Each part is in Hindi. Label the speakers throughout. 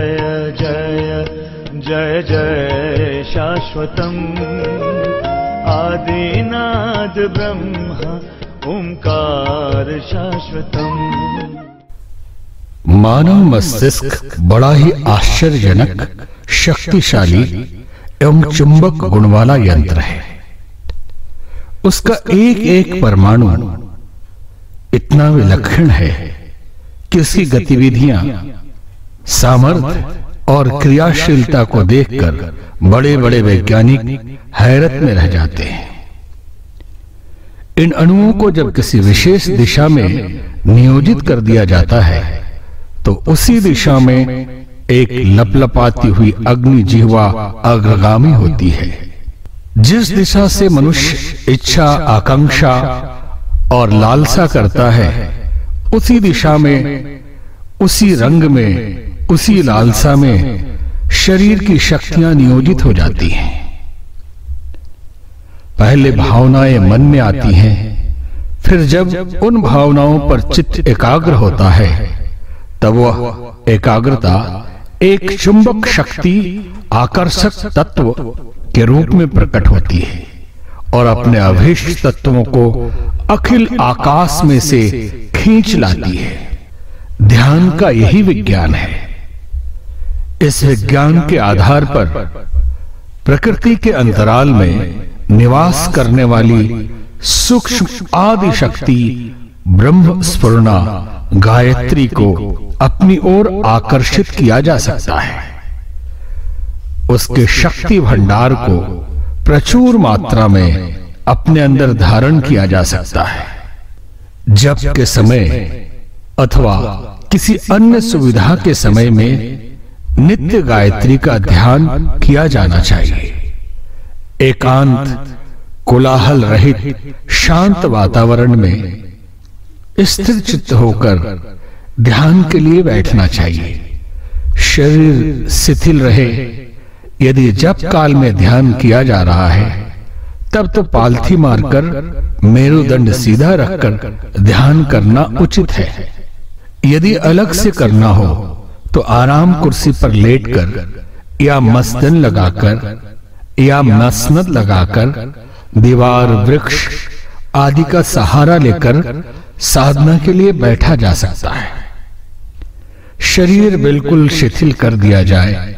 Speaker 1: जय जय जय जय शाश्वतम् आदिनाद ब्रह्म ओंकार शाश्वतम्।
Speaker 2: मानव मस्तिष्क बड़ा ही आश्चर्यजनक, शक्तिशाली एवं चुंबक गुण वाला यंत्र है। उसका एक एक परमाणु इतना विलक्षण है कि उसकी गतिविधियां, सामर्थ्य और क्रियाशीलता को देखकर बड़े बड़े वैज्ञानिक हैरत में रह जाते हैं। इन अणुओं को जब किसी विशेष दिशा में नियोजित कर दिया जाता है तो उसी दिशा में एक लपलपाती हुई अग्नि जिह्वा अग्रगामी होती है। जिस दिशा से मनुष्य इच्छा, आकांक्षा और लालसा करता है, उसी दिशा में, उसी रंग में, उसी लालसा में शरीर की शक्तियां नियोजित हो जाती हैं। पहले भावनाएं मन में आती हैं, फिर जब उन भावनाओं पर चित्त एकाग्र होता है तब वह एकाग्रता एक चुंबक शक्ति, आकर्षक तत्व के रूप में प्रकट होती है और अपने अभीष्ट तत्वों को अखिल आकाश में से खींच लाती है। ध्यान का यही विज्ञान है। इस विज्ञान के आधार पर प्रकृति के अंतराल में निवास करने वाली सूक्ष्म आदि शक्ति ब्रह्म स्फुरणा गायत्री को अपनी ओर आकर्षित किया जा सकता है। उसके शक्ति भंडार को प्रचुर मात्रा में अपने अंदर धारण किया जा सकता है। जप के समय अथवा किसी अन्य सुविधा के समय में नित्य गायत्री का ध्यान किया जाना चाहिए। एकांत, कोलाहल रहित शांत वातावरण में स्थिर चित्त होकर ध्यान के लिए बैठना चाहिए। शरीर शिथिल रहे। यदि जप काल में ध्यान किया जा रहा है तब तो पालथी मारकर मेरुदंड सीधा रखकर ध्यान करना उचित है। यदि अलग से करना हो तो आराम कुर्सी पर लेटकर या मसदन लगाकर या मसनद लगाकर दीवार, वृक्ष आदि का सहारा लेकर साधना के लिए बैठा जा सकता है। शरीर बिल्कुल शिथिल कर दिया जाए,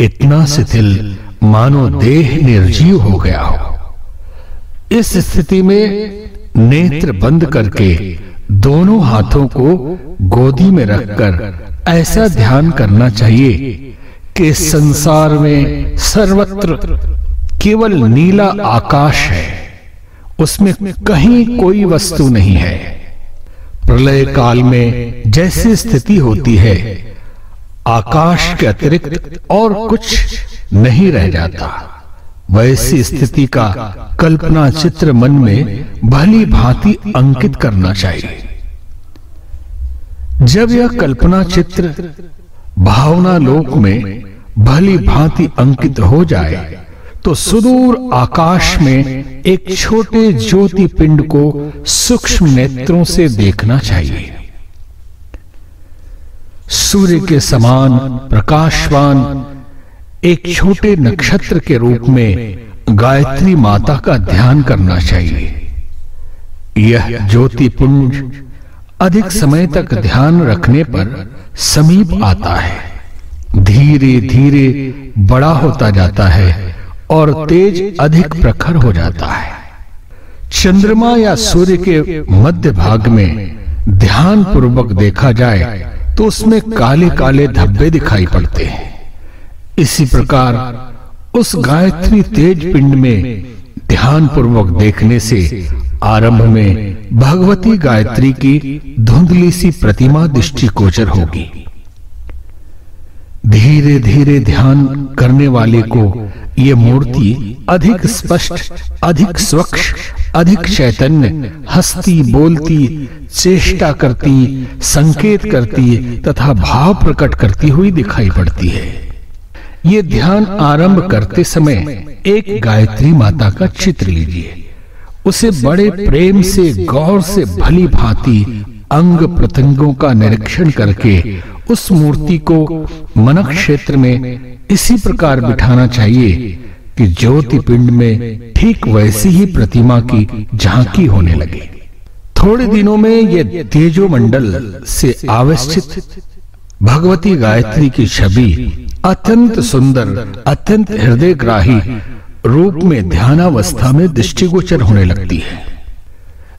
Speaker 2: इतना शिथिल मानो देह निर्जीव हो गया हो। इस स्थिति में नेत्र बंद करके दोनों हाथों को गोदी में रखकर ऐसा ध्यान करना चाहिए कि संसार में सर्वत्र केवल नीला आकाश है, उसमें कहीं कोई वस्तु नहीं है। प्रलय काल में जैसी स्थिति होती है, आकाश के अतिरिक्त और कुछ नहीं रह जाता, वैसी स्थिति का कल्पना चित्र मन में भली भांति अंकित करना चाहिए। जब यह कल्पना चित्र भावना लोक में भली भांति अंकित हो जाए तो सुदूर आकाश में एक छोटे ज्योति पिंड को सूक्ष्म नेत्रों से देखना चाहिए। सूर्य के समान प्रकाशवान एक छोटे नक्षत्र के रूप में गायत्री माता का ध्यान करना चाहिए। यह ज्योति पुंज अधिक समय तक ध्यान रखने पर समीप आता है, धीरे धीरे बड़ा होता जाता है और तेज अधिक प्रखर हो जाता है। चंद्रमा या सूर्य के मध्य भाग में ध्यान पूर्वक देखा जाए तो उसमें काले काले धब्बे दिखाई पड़ते हैं। इसी प्रकार उस गायत्री तेज पिंड में ध्यान पूर्वक देखने से आरंभ में भगवती गायत्री की धुंधली सी प्रतिमा दृष्टिगोचर होगी। धीरे धीरे ध्यान करने वाले को ये मूर्ति अधिक स्पष्ट, अधिक स्वच्छ, अधिक चैतन्य, हंसती, बोलती, चेष्टा करती, संकेत करती तथा भाव प्रकट करती हुई दिखाई पड़ती है। ये ध्यान आरंभ करते समय एक गायत्री माता का चित्र लीजिए। उसे बड़े प्रेम से, गौर से भली भांति अंग प्रत्यंगों का निरीक्षण करके उस मूर्ति को मन क्षेत्र में इसी प्रकार बिठाना चाहिए कि ज्योति पिंड में ठीक वैसी ही प्रतिमा की झांकी होने लगे। थोड़े दिनों में ये तेजो मंडल से आविष्ठित भगवती गायत्री की छवि अत्यंत सुंदर, अत्यंत हृदयग्राही रूप में ध्यानावस्था में दृष्टिगोचर होने लगती है।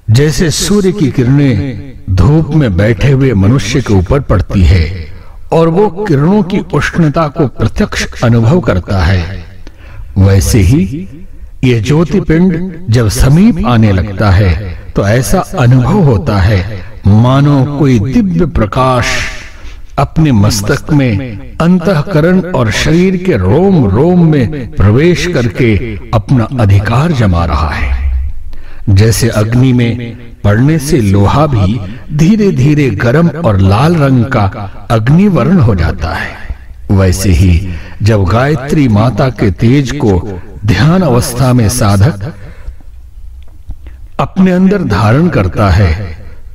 Speaker 2: जैसे सूर्य की किरणें धूप में बैठे हुए मनुष्य के ऊपर पड़ती है और वो किरणों की उष्णता को प्रत्यक्ष अनुभव करता है, वैसे ही ये ज्योतिपिंड जब समीप आने लगता है तो ऐसा अनुभव होता है मानो कोई दिव्य प्रकाश अपने मस्तक में, अंतःकरण और शरीर के रोम रोम में प्रवेश करके अपना अधिकार जमा रहा है। जैसे अग्नि में पड़ने से लोहा भी धीरे धीरे गर्म और लाल रंग का अग्निवर्ण हो जाता है, वैसे ही जब गायत्री माता के तेज को ध्यान अवस्था में साधक अपने अंदर धारण करता है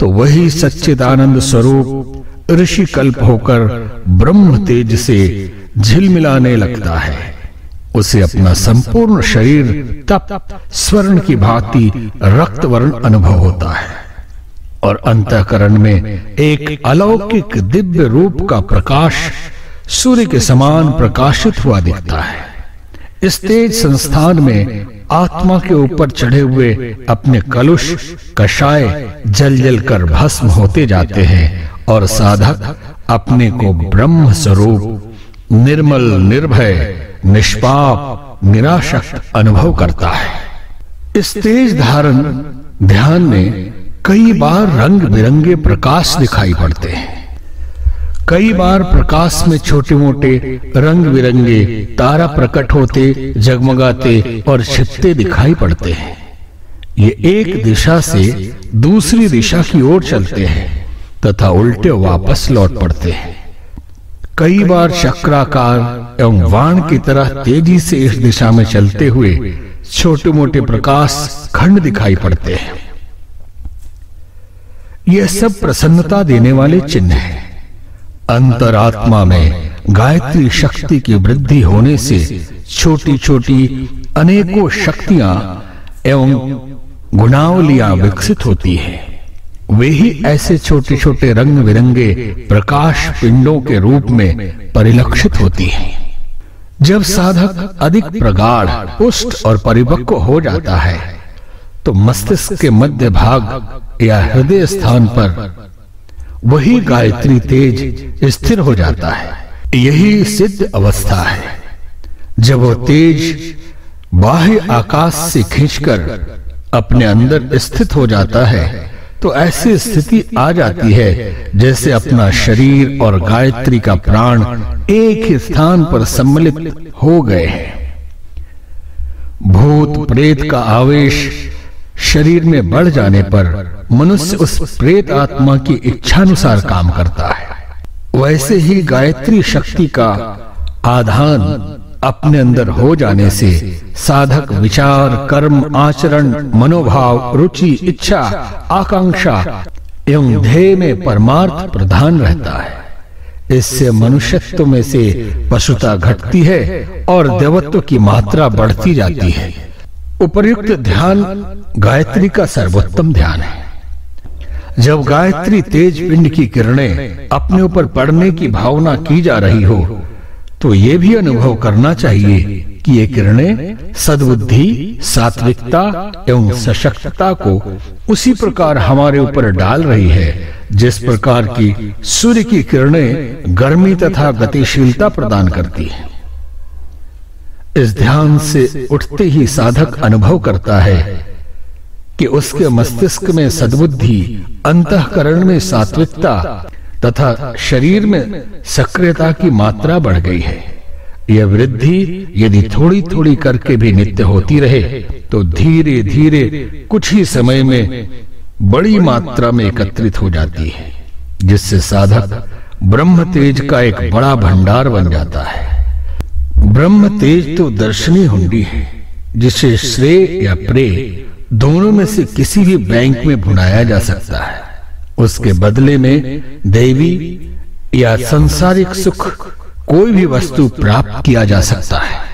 Speaker 2: तो वही सच्चिदानंद स्वरूप ऋषि कल्प होकर ब्रह्म तेज से झिलमिलाने लगता है। उसे अपना संपूर्ण शरीर तप स्वर्ण की भांति रक्त वर्ण अनुभव होता है और अंतःकरण में एक अलौकिक दिव्य रूप का प्रकाश सूर्य के समान प्रकाशित हुआ दिखता है। इस तेज संस्थान में आत्मा के ऊपर चढ़े हुए अपने कलुष कषाय जल जल कर भस्म होते जाते हैं और साधक अपने को ब्रह्म स्वरूप निर्मल, निर्भय, निष्पाप, निराशक्त अनुभव करता है। इस तेज धारण ध्यान में कई बार रंग बिरंगे प्रकाश दिखाई पड़ते हैं। कई बार प्रकाश में छोटे मोटे रंग बिरंगे तारा प्रकट होते, जगमगाते और छिपते दिखाई पड़ते हैं। ये एक दिशा से दूसरी दिशा की ओर चलते हैं तथा उल्टे वापस लौट पड़ते हैं। कई बार चक्राकार एवं वाण की तरह तेजी से इस दिशा में चलते हुए छोटे मोटे प्रकाश खंड दिखाई पड़ते हैं। यह सब प्रसन्नता देने वाले चिन्ह हैं। अंतरात्मा में गायत्री शक्ति की वृद्धि होने से छोटी छोटी अनेकों शक्तियां एवं गुणावलियां विकसित होती हैं। वे ही ऐसे छोटे छोटे रंग बिरंगे प्रकाश पिंडों के रूप में परिलक्षित होती हैं। जब साधक अधिक प्रगाढ़, पुष्ट और परिपक्व हो जाता है तो मस्तिष्क के मध्य भाग या हृदय स्थान पर वही गायत्री तेज स्थिर हो जाता है। यही सिद्ध अवस्था है। जब वो तेज बाह्य आकाश से खींचकर अपने अंदर स्थित हो जाता है तो ऐसी स्थिति आ जाती है जैसे अपना शरीर और गायत्री का प्राण एक ही स्थान पर सम्मिलित हो गए हैं। भूत प्रेत का आवेश शरीर में बढ़ जाने पर मनुष्य उस प्रेत आत्मा की इच्छानुसार काम करता है। वैसे ही गायत्री शक्ति का आधान अपने अंदर हो जाने से साधक विचार, कर्म, आचरण, मनोभाव, रुचि, इच्छा, आकांक्षा एवं ध्येय में परमार्थ प्रधान रहता है। इससे मनुष्यत्व में से पशुता घटती है और देवत्व की मात्रा बढ़ती जाती है। उपर्युक्त ध्यान गायत्री का सर्वोत्तम ध्यान है। जब गायत्री तेज पिंड की किरणें अपने ऊपर पड़ने की भावना की जा रही हो तो ये भी अनुभव करना चाहिए कि ये किरणें सद्बुद्धि, सात्विकता एवं सशक्तता को उसी प्रकार हमारे ऊपर डाल रही है जिस प्रकार की सूर्य की किरणें गर्मी तथा गतिशीलता प्रदान करती है। इस ध्यान से उठते ही साधक अनुभव करता है कि उसके मस्तिष्क में सद्बुद्धि, अंतःकरण में सात्विकता तथा शरीर में सक्रियता की मात्रा बढ़ गई है। यह वृद्धि यदि थोड़ी थोड़ी करके भी नित्य होती रहे तो धीरे धीरे कुछ ही समय में बड़ी मात्रा में एकत्रित हो जाती है, जिससे साधक ब्रह्म तेज का एक बड़ा भंडार बन जाता है। ब्रह्म तेज तो दर्शनीय हुंडी है जिसे श्रेय या प्रेय दोनों में से किसी भी बैंक में भुनाया जा सकता है। उसके बदले में दैवी या सांसारिक सुख कोई भी वस्तु प्राप्त किया जा सकता है।